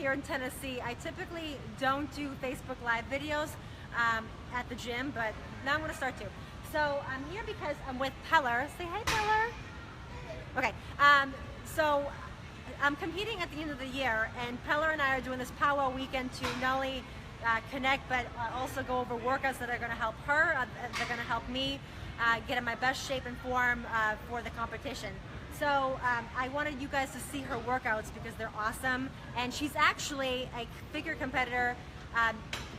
here in Tennessee. I typically don't do Facebook Live videos at the gym, but now I'm going to start to. So I'm here because I'm with Peller. Say hi, Peller. Okay, so I'm competing at the end of the year, and Peller and I are doing this powwow weekend to not only connect, but also go over workouts that are going to help her, they're going to help me get in my best shape and form for the competition. So I wanted you guys to see her workouts because they're awesome, and she's actually a figure competitor,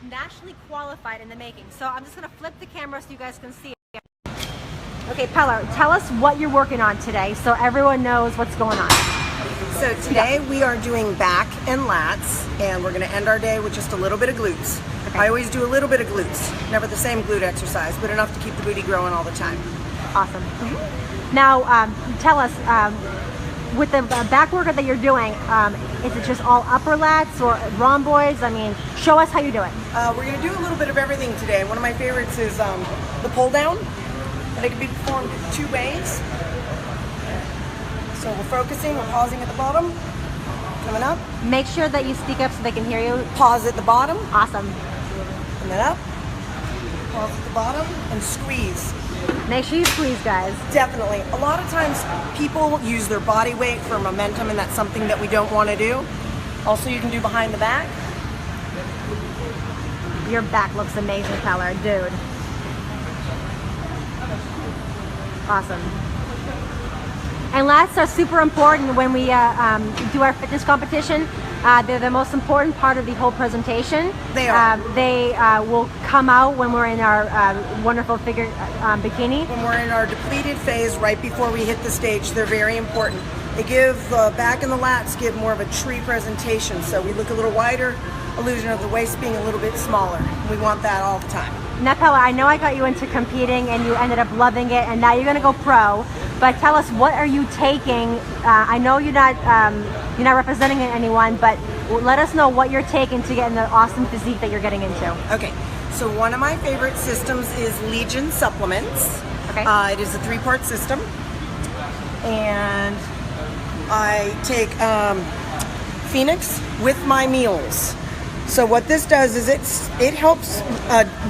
nationally qualified in the making. So I'm just going to flip the camera so you guys can see it. Okay, Peller, tell us what you're working on today so everyone knows what's going on. So today we are doing back and lats, and we're going to end our day with just a little bit of glutes. Okay. I always do a little bit of glutes, never the same glute exercise, but enough to keep the booty growing all the time. Awesome. Now, tell us, with the back workout that you're doing, is it just all upper lats or rhomboids? I mean, show us how you do it. We're going to do a little bit of everything today. One of my favorites is the pull down, and it can be performed two ways. So we're focusing, we're pausing at the bottom, coming up. Make sure that you speak up so they can hear you. Pause at the bottom. Awesome. And then up, pause at the bottom, and squeeze. Make sure you squeeze, guys. Definitely. A lot of times people use their body weight for momentum, and that's something that we don't want to do. Also, you can do behind the back. Your back looks amazing, Peller, dude. Awesome. And lats are super important when we do our fitness competition. They're the most important part of the whole presentation. They are. They will come out when we're in our wonderful figure bikini. When we're in our depleted phase right before we hit the stage, they're very important. They give the back and the lats give more of a tree presentation, so we look a little wider, illusion of the waist being a little bit smaller. We want that all the time. Now, Peller, I know I got you into competing and you ended up loving it, and now you're going to go pro. But tell us, what are you taking? I know you're not representing anyone, but let us know what you're taking to get in the awesome physique that you're getting into. Okay, so one of my favorite systems is Legion Supplements. Okay. It is a 3-part system, and I take Phoenix with my meals. So what this does is it helps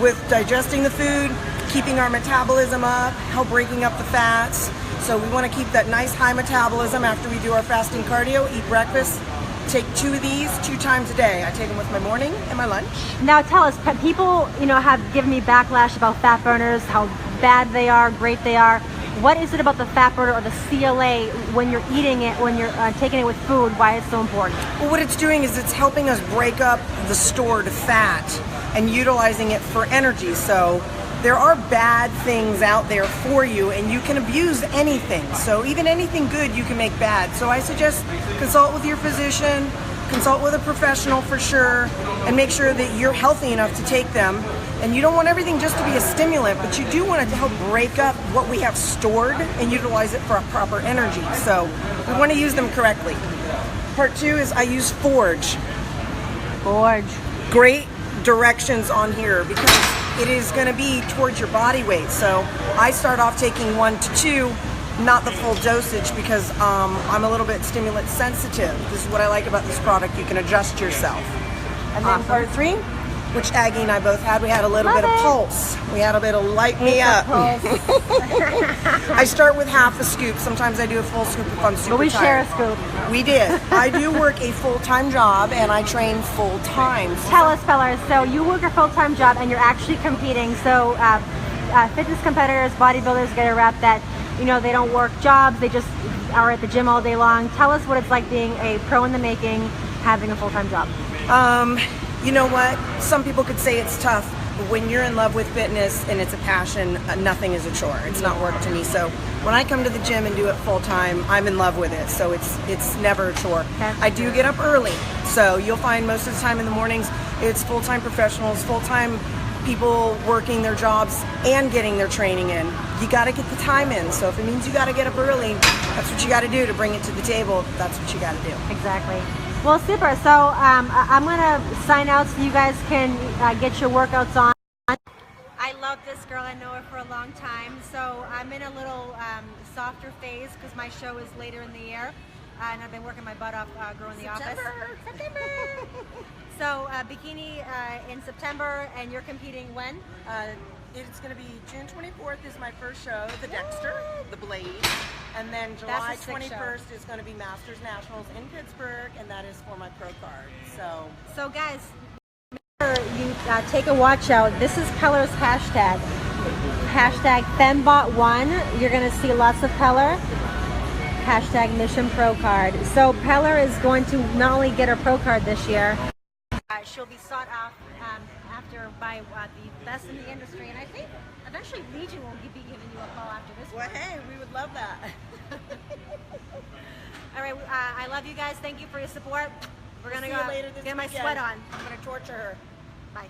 with digesting the food, keeping our metabolism up, help breaking up the fats. So we want to keep that nice high metabolism after we do our fasting cardio, eat breakfast. Take 2 of these 2 times a day. I take them with my morning and my lunch. Now tell us, people have given me backlash about fat burners, how bad they are, great they are. What is it about the fat burner or the CLA when you're eating it, when you're taking it with food, why it's so important? Well, what it's doing is it's helping us break up the stored fat and utilizing it for energy. So there are bad things out there for you, and you can abuse anything. So even anything good you can make bad. So I suggest consult with your physician, consult with a professional for sure, and make sure that you're healthy enough to take them. And you don't want everything just to be a stimulant, but you do want it to help break up what we have stored and utilize it for a proper energy. So we want to use them correctly. Part 2 is I use Forge. Forge. Great directions on here because it is going to be towards your body weight. So I start off taking 1 to 2, not the full dosage, because I'm a little bit stimulant sensitive. This is what I like about this product. You can adjust yourself. And then part 3, which Aggie and I both had, we had a little bit of pulse. We had a bit of light me up. I start with half a scoop. Sometimes I do a full scoop if I'm super tired. But we share a scoop. We did. I do work a full-time job, and I train full-time. Tell us, Peller, so you work a full-time job and you're actually competing. So fitness competitors, bodybuilders get a rep that, they don't work jobs, they just are at the gym all day long. Tell us what it's like being a pro in the making, having a full-time job. You know what? Some people could say it's tough, but when you're in love with fitness and it's a passion, nothing is a chore. It's not work to me. So when I come to the gym and do it full time, I'm in love with it. So it's never a chore. Okay. I do get up early. So you'll find most of the time in the mornings, it's full-time professionals, full-time people working their jobs and getting their training in. You got to get the time in. So if it means you got to get up early, that's what you got to do to bring it to the table. That's what you got to do. Exactly. Well, super. So I'm going to sign out so you guys can get your workouts on. I love this girl. I know her for a long time. So I'm in a little softer phase because my show is later in the year. And I've been working my butt off growing the office. September! So bikini in September, and you're competing when? It's going to be June 24th is my first show, the Dexter, the Blade, and then July That's a sick 21st is going to be Masters Nationals in Pittsburgh, and that is for my pro card. So guys, make sure you take a watch out. This is Peller's hashtag. Hashtag Fembot1. You're going to see lots of Peller. Hashtag Mission Pro Card. So Peller is going to not only get her pro card this year, she'll be sought out after by the best in the industry, and I think eventually Legion will be giving you a call after this. Well, hey, we would love that. All right, I love you guys. Thank you for your support. We're gonna See you later this get my weekend. sweat on. I'm gonna torture her. Bye.